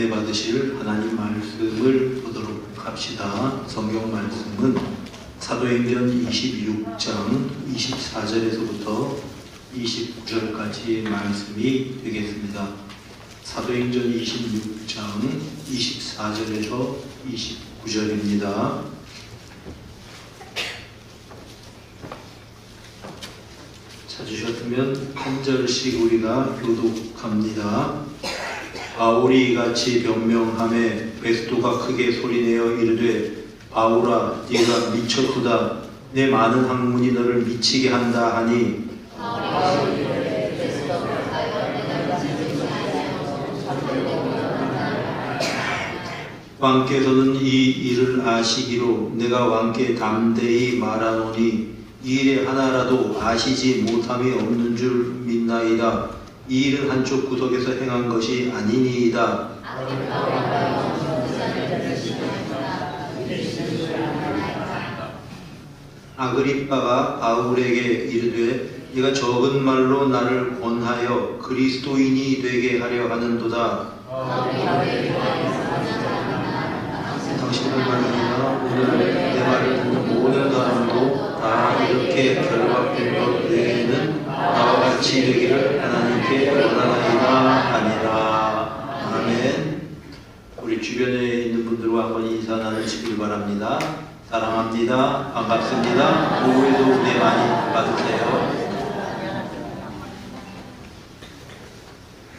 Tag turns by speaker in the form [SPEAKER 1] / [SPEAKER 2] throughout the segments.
[SPEAKER 1] 은혜 받으실 하나님 말씀을 보도록 합시다. 성경 말씀은 사도행전 26장 24절에서부터 29절까지의 말씀이 되겠습니다. 사도행전 26장 24절에서 29절입니다. 찾으셨으면 한 절씩 우리가 교독합니다. 바울이 이같이 변명하매 베스도가 크게 소리내어 이르되 바울아 네가 미쳤도다. 내 많은 학문이 너를 미치게 한다 하니 왕께서는 이 일을 아시기로 내가 왕께 담대히 말하노니 이 일에 하나라도 아시지 못함이 없는 줄 믿나이다. 이 일은 한쪽 구석에서 행한 것이 아니니이다. 아그리빠가 바울에게 이르되 네가 적은 말로 나를 권하여 그리스도인이 되게 하려 하는도다. 당신을 말하니라 오늘 내 말을 듣는 모든 사람도 다 이렇게 결박된 것 외에는 나와 같이 되기를 하나님께 원하나이다 하니라. 아멘. 우리 주변에 있는 분들과 한번 인사 나누시길 바랍니다. 사랑합니다. 반갑습니다. 오후에도 은혜 많이 받으세요.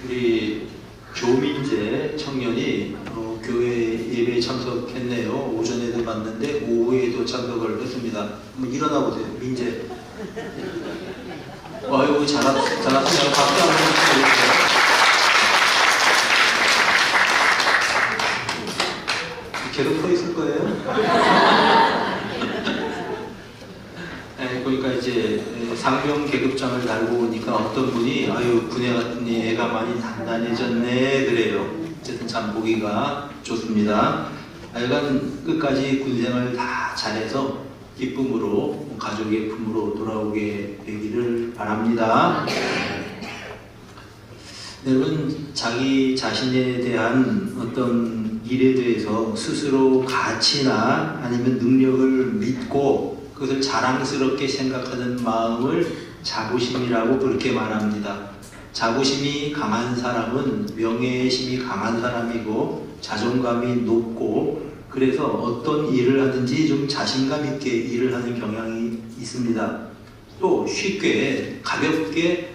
[SPEAKER 1] 우리 조민재 청년이 교회 예배에 참석했네요. 오전에도 봤는데 오후에도 참석을 했습니다. 한번 일어나 보세요. 민재. 아이고 잘하시네요. 박수 한번 주세요. 계속 서 있을 거예요. 그러니까 이제 상병 계급장을 달고 오니까 어떤 분이 아유 군에 갔더니 애가 많이 단단해졌네 그래요. 어쨌든 참 보기가 좋습니다. 하여간 끝까지 군생활 다 잘해서 기쁨으로 가족의 품으로 돌아오게 되기를 바랍니다. 여러분 자기 자신에 대한 어떤 일에 대해서 스스로 가치나 아니면 능력을 믿고 그것을 자랑스럽게 생각하는 마음을 자부심이라고 그렇게 말합니다. 자부심이 강한 사람은 명예심이 강한 사람이고 자존감이 높고 그래서 어떤 일을 하든지 좀 자신감 있게 일을 하는 경향이 있습니다. 또 쉽게 가볍게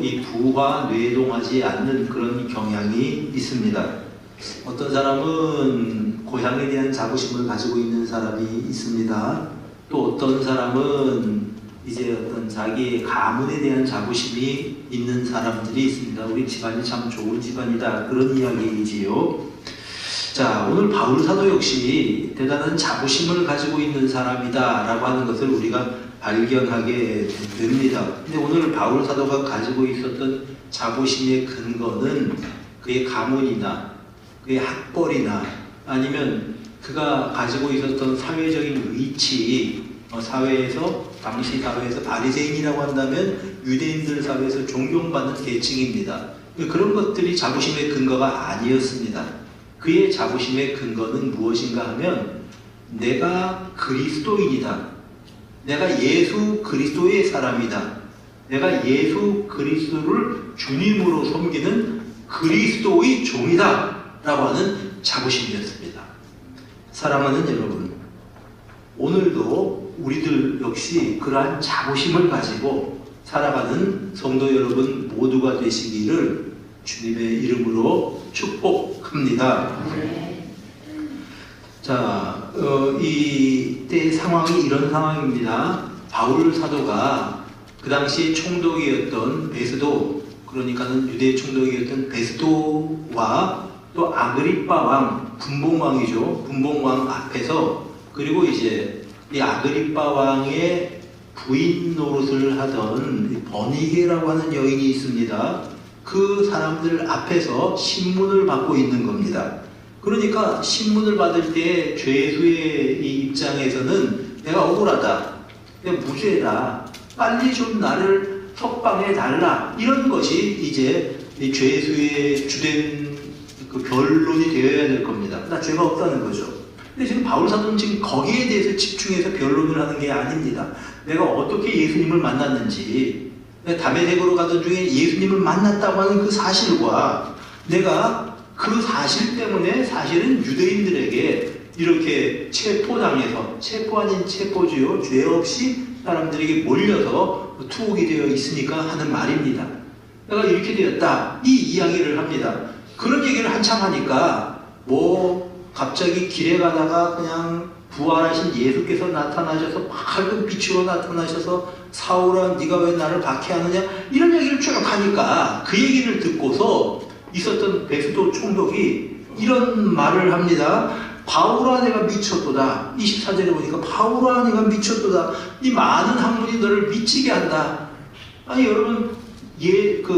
[SPEAKER 1] 이 부와 뇌동하지 않는 그런 경향이 있습니다. 어떤 사람은 고향에 대한 자부심을 가지고 있는 사람이 있습니다. 또 어떤 사람은 이제 어떤 자기의 가문에 대한 자부심이 있는 사람들이 있습니다. 우리 집안이 참 좋은 집안이다 그런 이야기이지요. 자, 오늘 바울 사도 역시 대단한 자부심을 가지고 있는 사람이다 라고 하는 것을 우리가 발견하게 됩니다. 근데 오늘 바울 사도가 가지고 있었던 자부심의 근거는 그의 가문이나 그의 학벌이나 아니면 그가 가지고 있었던 사회적인 위치, 당시 사회에서 바리새인이라고 한다면 유대인들 사회에서 존경받는 계층입니다. 그런 것들이 자부심의 근거가 아니었습니다. 그의 자부심의 근거는 무엇인가 하면 내가 그리스도인이다. 내가 예수 그리스도의 사람이다. 내가 예수 그리스도를 주님으로 섬기는 그리스도의 종이다 라고 하는 자부심이었습니다. 사랑하는 여러분, 오늘도 우리들 역시 그러한 자부심을 가지고 살아가는 성도 여러분 모두가 되시기를 주님의 이름으로 축복합니다. 자, 이때 상황이 이런 상황입니다. 바울 사도가 그 당시 총독이었던 베스도, 그러니까는 유대 총독이었던 베스도와 또 아그리빠 왕, 분봉왕이죠. 분봉왕 앞에서 그리고 이제 이 아그리빠 왕의 부인 노릇을 하던 버니게라고 하는 여인이 있습니다. 그 사람들 앞에서 신문을 받고 있는 겁니다. 그러니까 신문을 받을 때 죄수의 이 입장에서는 내가 억울하다, 내가 무죄다, 빨리 좀 나를 석방해 달라, 이런 것이 이제 이 죄수의 주된 그 변론이 되어야 될 겁니다. 나 죄가 없다는 거죠. 근데 지금 바울 사도는 지금 거기에 대해서 집중해서 변론을 하는 게 아닙니다. 내가 어떻게 예수님을 만났는지, 내가 다메섹으로 가던 중에 예수님을 만났다고 하는 그 사실과 내가 그 사실 때문에 사실은 유대인들에게 이렇게 체포당해서, 체포 아닌 체포지요, 죄 없이 사람들에게 몰려서 투옥이 되어 있으니까 하는 말입니다. 내가 이렇게 되었다, 이 이야기를 합니다. 그런 얘기를 한참 하니까 갑자기 길에 가다가 그냥 부활하신 예수께서 나타나셔서 밝은 빛으로 나타나셔서 사울아 네가 왜 나를 박해하느냐, 이런 얘기를 쭉 하니까 그 얘기를 듣고서 있었던 베스도 총독이 이런 말을 합니다. 바울아 내가 미쳤도다. 24절에 보니까 바울아 내가 미쳤도다. 이 많은 학문이 너를 미치게 한다. 아니 여러분,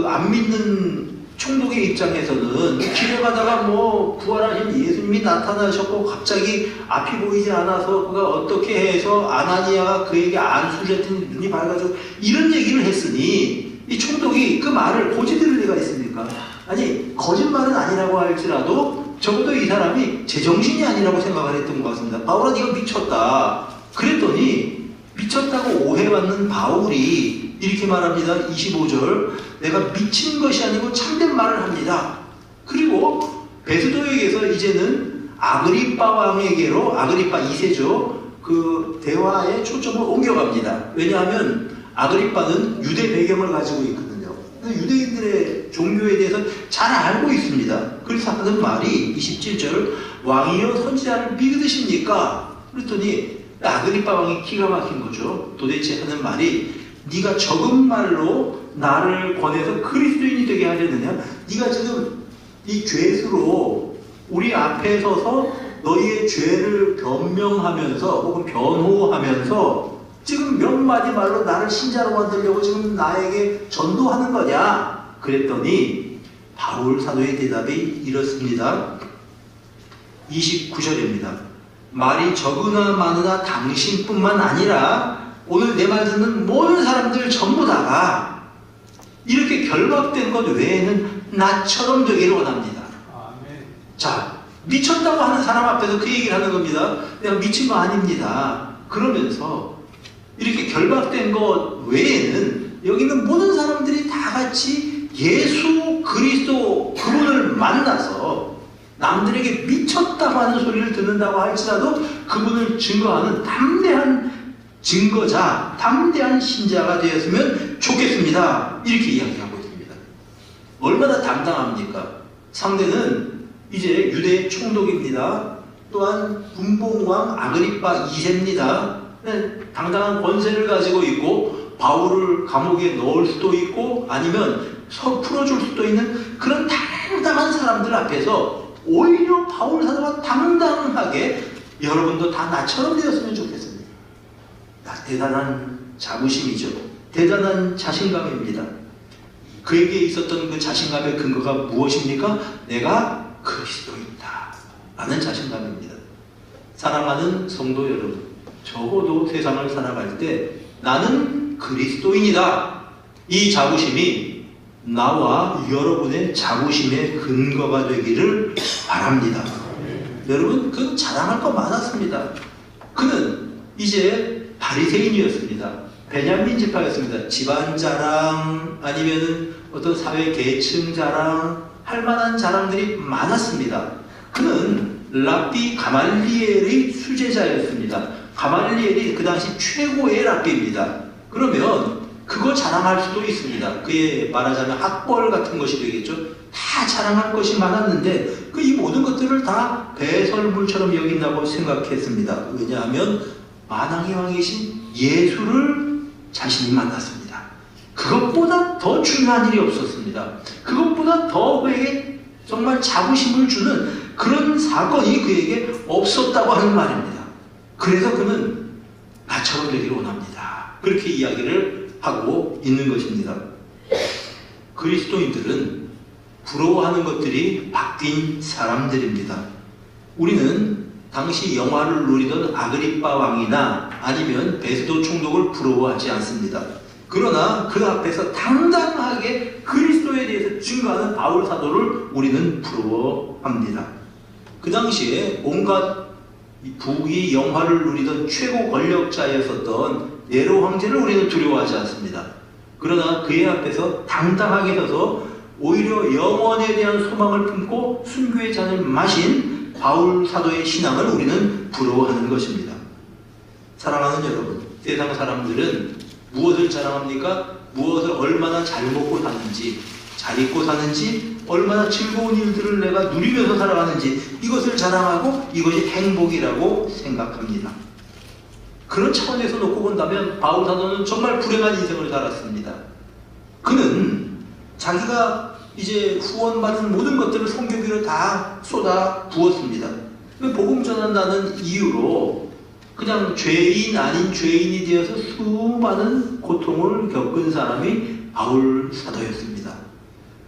[SPEAKER 1] 안 믿는 총독의 입장에서는 길에 가다가 부활하신 예수님이 나타나셨고 갑자기 앞이 보이지 않아서 그가 어떻게 해서 아나니아가 그에게 안수를 했더니 눈이 밝아져, 이런 얘기를 했으니 이 총독이 그 말을 고지 들을 리가 있습니까? 아니 거짓말은 아니라고 할지라도 적어도 이 사람이 제정신이 아니라고 생각을 했던 것 같습니다. 바울아 네가 미쳤다. 그랬더니 미쳤다고 오해받는 바울이 이렇게 말합니다. 25절, 내가 미친 것이 아니고 참된 말을 합니다. 그리고 베스도에게서 이제는 아그리빠 왕에게로, 아그리빠 2세죠. 그 대화의 초점을 옮겨갑니다. 왜냐하면 아그리빠는 유대 배경을 가지고 있거든요. 유대인들의 종교에 대해서 잘 알고 있습니다. 그래서 하는 말이 27절, 왕이여 선지자를 믿으십니까? 그랬더니 아그리빠 왕이 기가 막힌 거죠. 도대체 하는 말이, 네가 적은 말로 나를 권해서 그리스도인이 되게 하려느냐? 네가 지금 이 죄수로 우리 앞에 서서 너희의 죄를 변명하면서 혹은 변호하면서 지금 몇 마디 말로 나를 신자로 만들려고 지금 나에게 전도하는 거냐? 그랬더니 바울 사도의 대답이 이렇습니다. 29절입니다. 말이 적으나 많으나 당신뿐만 아니라 오늘 내 말 듣는 모든 사람들 전부 다가 이렇게 결박된 것 외에는 나처럼 되기를 원합니다. 아멘. 자, 미쳤다고 하는 사람 앞에서 그 얘기를 하는 겁니다. 내가 미친 거 아닙니다. 그러면서 이렇게 결박된 것 외에는 여기 있는 모든 사람들이 다 같이 예수 그리스도 그분을 만나서 남들에게 미쳤다고 하는 소리를 듣는다고 할지라도 그분을 증거하는 담대한 증거자, 담대한 신자가 되었으면 좋겠습니다. 이렇게 이야기하고 있습니다. 얼마나 당당합니까? 상대는 이제 유대 총독입니다. 또한 군봉왕 아그리빠 2세입니다. 당당한 권세를 가지고 있고 바울을 감옥에 넣을 수도 있고 아니면 풀어줄 수도 있는 그런 당당한 사람들 앞에서 오히려 바울 사도가 당당하게 여러분도 다 나처럼 되었으면 좋겠습니다. 대단한 자부심이죠. 대단한 자신감입니다. 그에게 있었던 그 자신감의 근거가 무엇입니까? 내가 그리스도인이다 라는 자신감입니다. 사랑하는 성도 여러분, 적어도 세상을 살아갈 때 나는 그리스도인이다, 이 자부심이 나와 여러분의 자부심의 근거가 되기를 바랍니다. 여러분, 그는 자랑할 거 많았습니다. 그는 이제 바리새인이었습니다. 베냐민 지파였습니다. 집안 자랑 아니면 어떤 사회 계층 자랑 할 만한 자랑들이 많았습니다. 그는 랍비 가말리엘의 수제자였습니다. 가말리엘이 그 당시 최고의 랍비입니다. 그러면 그거 자랑할 수도 있습니다. 그의 말하자면 학벌 같은 것이 되겠죠. 다 자랑할 것이 많았는데 이 모든 것들을 다 배설물처럼 여긴다고 생각했습니다. 왜냐하면 만왕의 왕이신 예수를 자신이 만났습니다. 그것보다 더 중요한 일이 없었습니다. 그것보다 더 그에게 정말 자부심을 주는 그런 사건이 그에게 없었다고 하는 말입니다. 그래서 그는 나처럼 되기를 원합니다. 그렇게 이야기를 하고 있는 것입니다. 그리스도인들은 부러워하는 것들이 바뀐 사람들입니다. 우리는 당시 영화를 누리던 아그리빠 왕이나 아니면 베스도 총독을 부러워하지 않습니다. 그러나 그 앞에서 당당하게 그리스도에 대해서 증거하는 바울 사도를 우리는 부러워합니다. 그 당시에 온갖 부귀 영화를 누리던 최고 권력자였었던 네로 황제를 우리는 두려워하지 않습니다. 그러나 그의 앞에서 당당하게 서서 오히려 영원에 대한 소망을 품고 순교의 잔을 마신 바울 사도의 신앙을 우리는 부러워하는 것입니다. 사랑하는 여러분, 세상 사람들은 무엇을 자랑합니까? 무엇을 얼마나 잘 먹고 사는지, 잘 입고 사는지, 얼마나 즐거운 일들을 내가 누리면서 살아가는지, 이것을 자랑하고 이것이 행복이라고 생각합니다. 그런 차원에서 놓고 본다면 바울 사도는 정말 불행한 인생을 살았습니다. 그는 자기가 이제 후원받은 모든 것들을 선교비로 다 쏟아 부었습니다. 복음 전한다는 이유로 그냥 죄인 아닌 죄인이 되어서 수많은 고통을 겪은 사람이 바울 사도였습니다.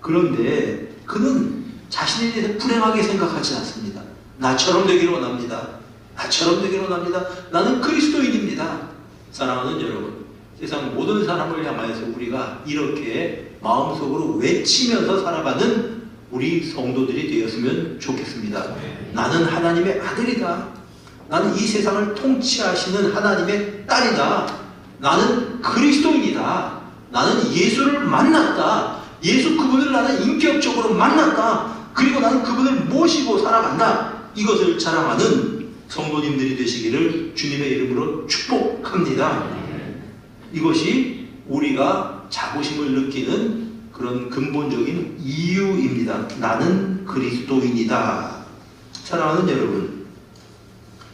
[SPEAKER 1] 그런데 그는 자신에 대해서 불행하게 생각하지 않습니다. 나처럼 되기를 원합니다. 나처럼 되기를 원합니다. 나는 그리스도인입니다. 사랑하는 여러분, 세상 모든 사람을 향하여서 우리가 이렇게 마음속으로 외치면서 살아가는 우리 성도들이 되었으면 좋겠습니다. 나는 하나님의 아들이다. 나는 이 세상을 통치하시는 하나님의 딸이다. 나는 그리스도인이다. 나는 예수를 만났다. 예수 그분을 나는 인격적으로 만났다. 그리고 나는 그분을 모시고 살아간다. 이것을 자랑하는 성도님들이 되시기를 주님의 이름으로 축복합니다. 이것이 우리가 자부심을 느끼는 그런 근본적인 이유입니다. 나는 그리스도인이다. 사랑하는 여러분,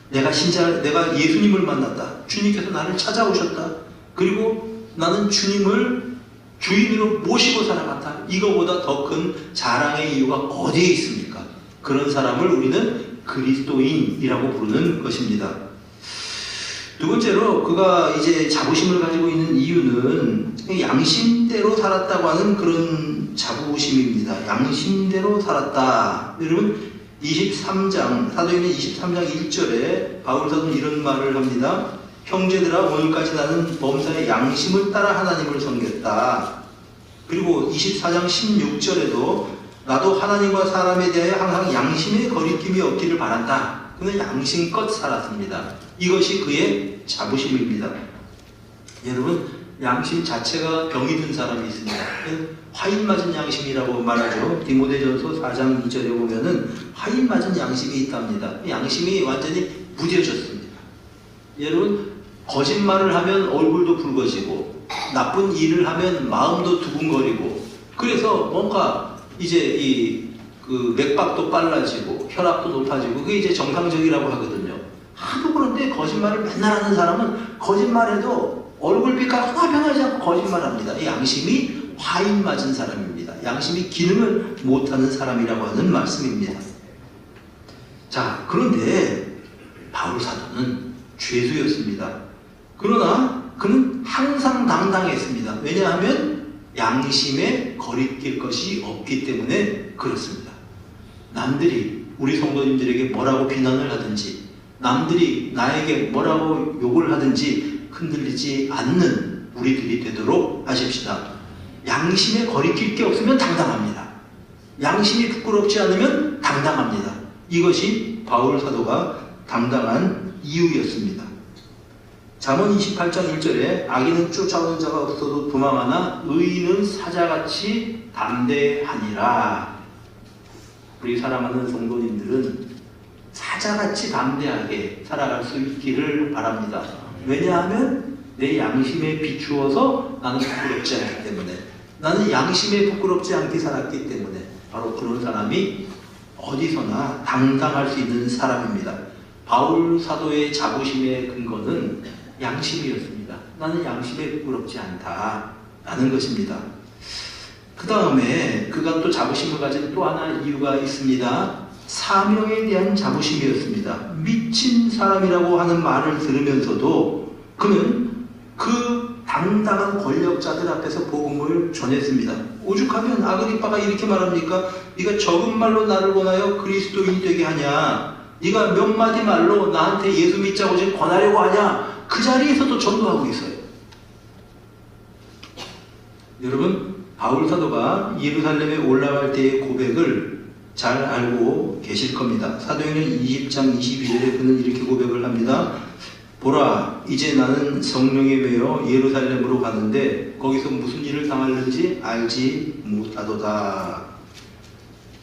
[SPEAKER 1] 내가 예수님을 만났다. 주님께서 나를 찾아오셨다. 그리고 나는 주님을 주인으로 모시고 살아갔다. 이거보다 더 큰 자랑의 이유가 어디에 있습니까? 그런 사람을 우리는 그리스도인이라고 부르는 것입니다. 두 번째로 그가 이제 자부심을 가지고 있는 이유는 양심대로 살았다고 하는 그런 자부심입니다. 양심대로 살았다. 여러분 23장 사도행전 23장 1절에 바울 사도는 이런 말을 합니다. 형제들아, 오늘까지 나는 범사의 양심을 따라 하나님을 섬겼다. 그리고 24장 16절에도 나도 하나님과 사람에 대하여 항상 양심의 거리낌이 없기를 바란다. 그는 양심껏 살았습니다. 이것이 그의 자부심입니다. 여러분, 양심 자체가 병이 든 사람이 있습니다. 화인 맞은 양심이라고 말하죠. 디모데전서 4장 2절에 보면은 화인 맞은 양심이 있답니다. 양심이 완전히 무뎌졌습니다. 여러분, 거짓말을 하면 얼굴도 붉어지고 나쁜 일을 하면 마음도 두근거리고, 그래서 뭔가 이제 그 맥박도 빨라지고 혈압도 높아지고, 그게 이제 정상적이라고 하거든요. 하도 그런데 거짓말을 맨날 하는 사람은 거짓말해도 얼굴빛깔 하나 변하지 않고 거짓말합니다. 양심이 화인 맞은 사람입니다. 양심이 기능을 못하는 사람이라고 하는 말씀입니다. 자, 그런데 바울 사도는 죄수였습니다. 그러나 그는 항상 당당했습니다. 왜냐하면 양심에 거리낄 것이 없기 때문에 그렇습니다. 남들이 우리 성도님들에게 뭐라고 비난을 하든지, 남들이 나에게 뭐라고 욕을 하든지 흔들리지 않는 우리들이 되도록 하십시다. 양심에 거리낄 게 없으면 당당합니다. 양심이 부끄럽지 않으면 당당합니다. 이것이 바울 사도가 당당한 이유였습니다. 잠언 28장 1절에 악인은 쫓아오는 자가 없어도 도망하나 의인은 사자같이 담대하니라. 우리 사랑하는 성도님들은 사자같이 담대하게 살아갈 수 있기를 바랍니다. 왜냐하면 내 양심에 비추어서 나는 부끄럽지 않기 때문에, 나는 양심에 부끄럽지 않게 살았기 때문에 바로 그런 사람이 어디서나 당당할 수 있는 사람입니다. 바울 사도의 자부심의 근거는 양심이었습니다. 나는 양심에 부끄럽지 않다 라는 것입니다. 그 다음에 그가 또 자부심을 가진 또 하나 이유가 있습니다. 사명에 대한 자부심이었습니다. 미친 사람이라고 하는 말을 들으면서도 그는 그 당당한 권력자들 앞에서 복음을 전했습니다. 오죽하면 아그리빠가 이렇게 말합니까? 네가 적은 말로 나를 권하여 그리스도인이 되게 하냐? 네가 몇 마디 말로 나한테 예수 믿자고 지금 권하려고 하냐? 그 자리에서도 전도하고 있어요. 여러분, 바울 사도가 예루살렘에 올라갈 때의 고백을 잘 알고 계실 겁니다. 사도행전 20장 22절에 그는 이렇게 고백을 합니다. 보라, 이제 나는 성령에 매여 예루살렘으로 가는데 거기서 무슨 일을 당하는지 알지 못하도다.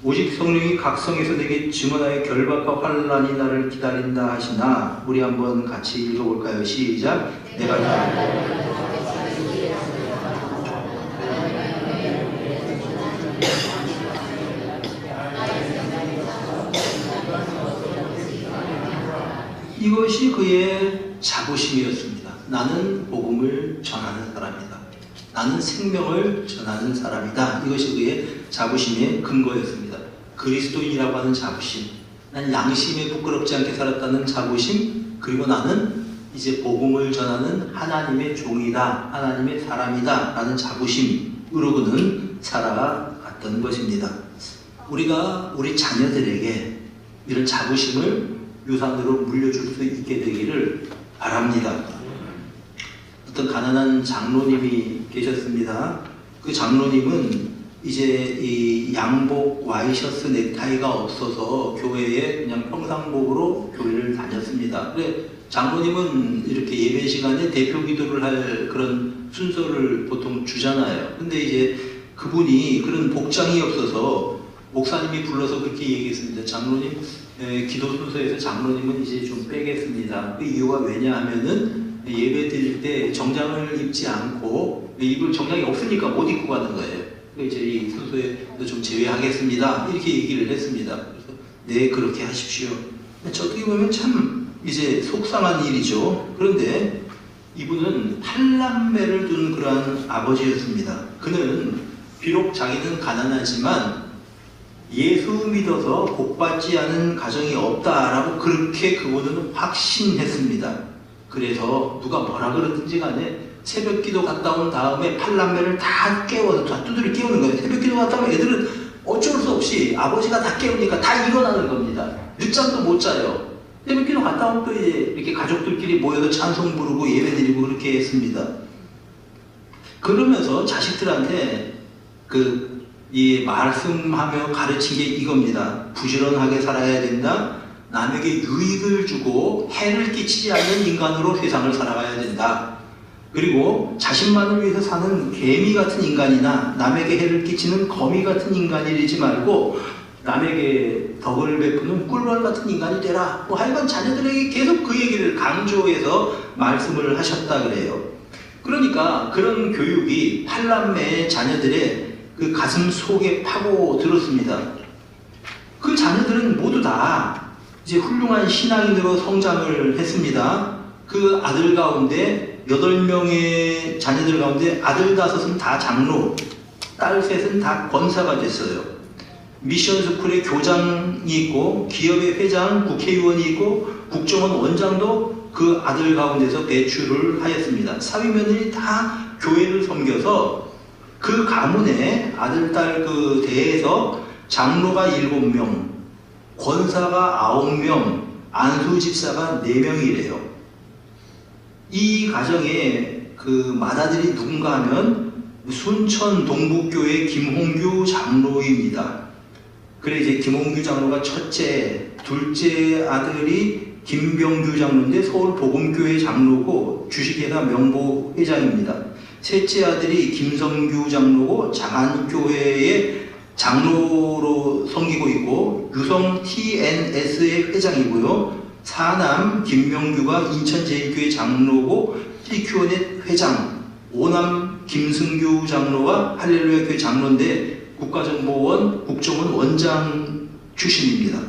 [SPEAKER 1] 오직 성령이 각 성에서 내게 증언하여 결박과 환난이 나를 기다린다 하시나. 우리 한번 같이 읽어볼까요? 시작. 내가 이것이 그의 자부심이었습니다. 나는 복음을 전하는 사람이다. 나는 생명을 전하는 사람이다. 이것이 그의 자부심의 근거였습니다. 그리스도인이라고 하는 자부심, 난 양심에 부끄럽지 않게 살았다는 자부심, 그리고 나는 이제 복음을 전하는 하나님의 종이다, 하나님의 사람이다 라는 자부심으로 그는 살아갔던 것입니다. 우리가 우리 자녀들에게 이런 자부심을 유산으로 물려줄 수 있게 되기를 바랍니다. 어떤 가난한 장로님이 계셨습니다. 그 장로님은 이제 이 양복 와이셔츠 넥타이가 없어서 교회에 그냥 평상복으로 교회를 다녔습니다. 근데 장로님은 이렇게 예배 시간에 대표 기도를 할 그런 순서를 보통 주잖아요. 근데 이제 그분이 그런 복장이 없어서 목사님이 불러서 그렇게 얘기했습니다. 장로님, 기도 순서에서 장로님은 이제 좀 빼겠습니다. 그 이유가 왜냐하면은 예배 드릴 때 정장을 입지 않고 입을 정장이 없으니까 못 입고 가는 거예요. 이제 이 순서에서 좀 제외하겠습니다. 이렇게 얘기를 했습니다. 그래서 네, 그렇게 하십시오. 어떻게 보면 참 이제 속상한 일이죠. 그런데 이분은 8남매를 둔 그러한 아버지였습니다. 그는 비록 자기는 가난하지만 예수 믿어서 복받지 않은 가정이 없다라고 그렇게 그분은 확신했습니다. 그래서 누가 뭐라 그러든지 간에 새벽 기도 갔다 온 다음에 8남매를 다 깨워서 다 두드려 깨우는 거예요. 새벽 기도 갔다 오면 애들은 어쩔 수 없이 아버지가 다 깨우니까 다 일어나는 겁니다. 늦잠도 못 자요. 새벽 기도 갔다 오면 또 이제 이렇게 가족들끼리 모여서 찬송 부르고 예배 드리고 그렇게 했습니다. 그러면서 자식들한테 이 말씀하며 가르친 게 이겁니다. 부지런하게 살아야 된다. 남에게 유익을 주고 해를 끼치지 않는 인간으로 세상을 살아가야 된다. 그리고 자신만을 위해서 사는 개미 같은 인간이나 남에게 해를 끼치는 거미 같은 인간이 되지 말고 남에게 덕을 베푸는 꿀벌 같은 인간이 되라. 하여간 자녀들에게 계속 그 얘기를 강조해서 말씀을 하셨다 그래요. 그러니까 그런 교육이 8남매의 자녀들의 그 가슴 속에 파고 들었습니다. 그 자녀들은 모두 다 이제 훌륭한 신앙인으로 성장을 했습니다. 그 아들 가운데 8명의 자녀들 가운데 아들 5은 다 장로, 딸 3은 다 권사가 됐어요. 미션 스쿨의 교장이 있고 기업의 회장, 국회의원이 있고 국정원 원장도 그 아들 가운데서 배출을 하였습니다. 사위며느리 다 교회를 섬겨서 그 가문의 아들, 딸 그 대에서 장로가 7명, 권사가 9명, 안수집사가 4명이래요. 이 가정에 그 맏아들이 누군가 하면 순천 동북교회 김홍규 장로입니다. 그래 이제 김홍규 장로가 첫째, 둘째 아들이 김병규 장로인데 서울 복음교회 장로고 주식회사 명보 회장입니다. 셋째 아들이 김성규 장로고 장안교회의 장로로 섬기고 있고 유성 TNS의 회장이고요. 사남 김명규가 인천제일교회 장로고 TQ원의 회장, 오남 김승규 장로와 할렐루야 교회 장로인데 국가정보원 국정원 원장 출신입니다.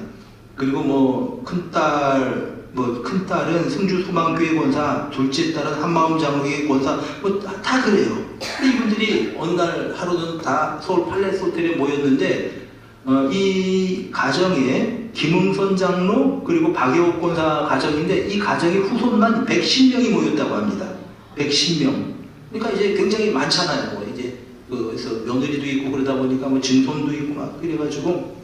[SPEAKER 1] 그리고 큰딸은 승주소망교회 권사, 둘째 딸은 한마음 장로교회 권사, 다 그래요. 근데 이분들이 어느 날 하루는 다 서울 팔레스 호텔에 모였는데, 이 가정에 김응선 장로, 그리고 박예옥 권사 가정인데, 이 가정의 후손만 110명이 모였다고 합니다. 110명. 그러니까 이제 굉장히 많잖아요. 이제, 그래서 며느리도 있고 그러다 보니까 증손도 있고 막 그래가지고,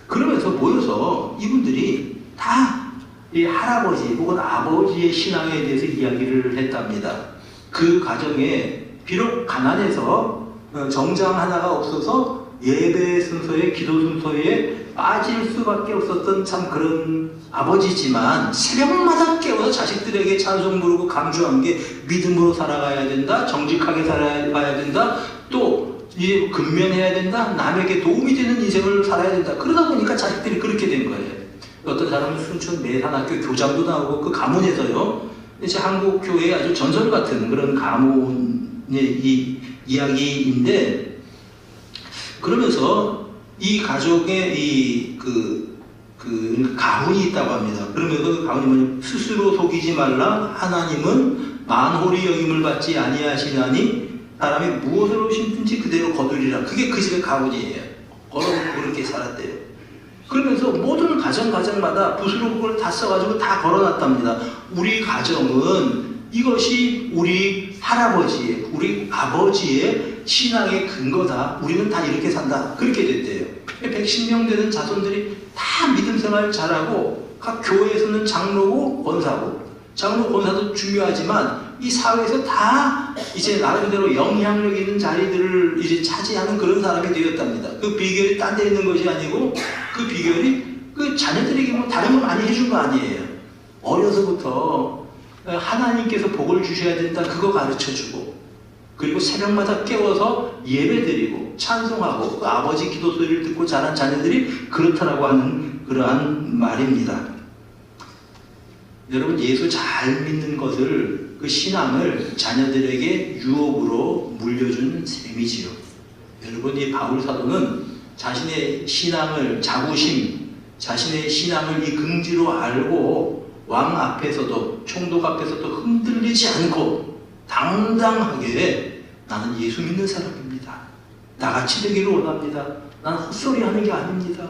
[SPEAKER 1] 그러면서 모여서 이분들이 다 이 할아버지 혹은 아버지의 신앙에 대해서 이야기를 했답니다. 그 가정에 비록 가난해서 정장 하나가 없어서 예배 순서에, 기도 순서에 빠질 수밖에 없었던 참 그런 아버지지만 새벽마다 깨워서 자식들에게 찬송 부르고 강조한 게 믿음으로 살아가야 된다, 정직하게 살아가야 된다, 또 이제 근면해야 된다, 남에게 도움이 되는 인생을 살아야 된다. 그러다 보니까 자식들이 그렇게 된 거예요. 어떤 사람은 순천 매산학교 교장도 나오고 그 가문에서요, 이제 한국 교회의 아주 전설 같은 그런 가문의 이야기인데, 그러면서 이 가족의 가훈이 있다고 합니다. 그러면 그 가훈이 뭐냐면, 스스로 속이지 말라. 하나님은 만홀히 여김을 받지 아니하시나니 사람이 무엇으로 심든지 그대로 거두리라. 그게 그 집의 가훈이에요. 걸어놓고 그렇게 살았대요. 그러면서 모든 가정마다 붓으로 그걸 다 써가지고 다 걸어놨답니다. 우리 가정은 이것이 우리 할아버지의, 우리 아버지의 신앙의 근거다. 우리는 다 이렇게 산다. 그렇게 됐대요. 110명 되는 자손들이 다 믿음 생활 잘하고, 각 교회에서는 장로고 권사고, 장로 권사도 중요하지만 이 사회에서 다 이제 나름대로 영향력 있는 자리들을 이제 차지하는 그런 사람이 되었답니다. 그 비결이 딴 데 있는 것이 아니고, 그 비결이 그 자녀들에게 뭐 다른 거 많이 해준 거 아니에요. 어려서부터 하나님께서 복을 주셔야 된다, 그거 가르쳐주고, 그리고 새벽마다 깨워서 예배드리고 찬송하고 그 아버지 기도 소리를 듣고 자란 자녀들이 그렇다라고 하는 그러한 말입니다. 여러분, 예수 잘 믿는 것을, 그 신앙을 자녀들에게 유업으로 물려준 셈이지요. 여러분, 이 바울 사도는 자신의 신앙을, 자부심, 자신의 신앙을 이 긍지로 알고 왕 앞에서도, 총독 앞에서도 흔들리지 않고 당당하게 나는 예수 믿는 사람입니다. 나같이 되기를 원합니다. 난 헛소리 하는 게 아닙니다.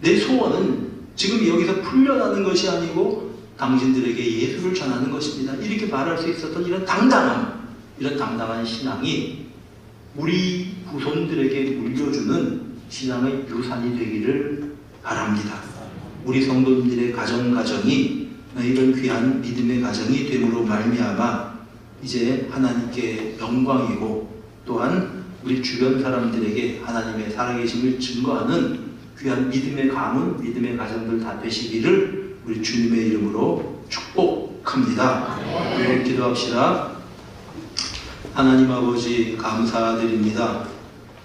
[SPEAKER 1] 내 소원은 지금 여기서 풀려나는 것이 아니고 당신들에게 예수를 전하는 것입니다. 이렇게 말할 수 있었던 이런 당당한 신앙이 우리 후손들에게 물려주는 신앙의 유산이 되기를 바랍니다. 우리 성도님들의 가정이 이런 귀한 믿음의 가정이 됨으로 말미암아 이제 하나님께 영광이고, 또한 우리 주변 사람들에게 하나님의 살아계심을 증거하는 귀한 믿음의 가문, 믿음의 가정들 다 되시기를 우리 주님의 이름으로 축복합니다. 우리 기도합시다. 하나님 아버지, 감사드립니다.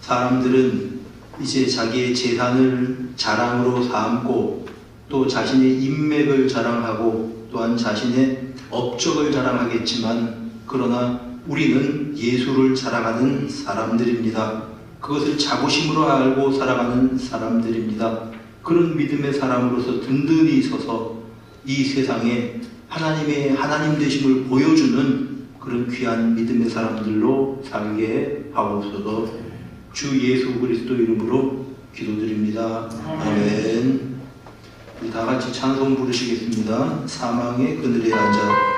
[SPEAKER 1] 사람들은 이제 자기의 재산을 자랑으로 삼고, 또 자신의 인맥을 자랑하고, 또한 자신의 업적을 자랑하겠지만, 그러나 우리는 예수를 자랑하는 사람들입니다. 그것을 자부심으로 알고 살아가는 사람들입니다. 그런 믿음의 사람으로서 든든히 서서 이 세상에 하나님의 하나님 되심을 보여주는 그런 귀한 믿음의 사람들로 살게 하옵소서. 주 예수 그리스도 이름으로 기도드립니다. 아멘. 우리 다 같이 찬송 부르시겠습니다. 사망의 그늘에 앉아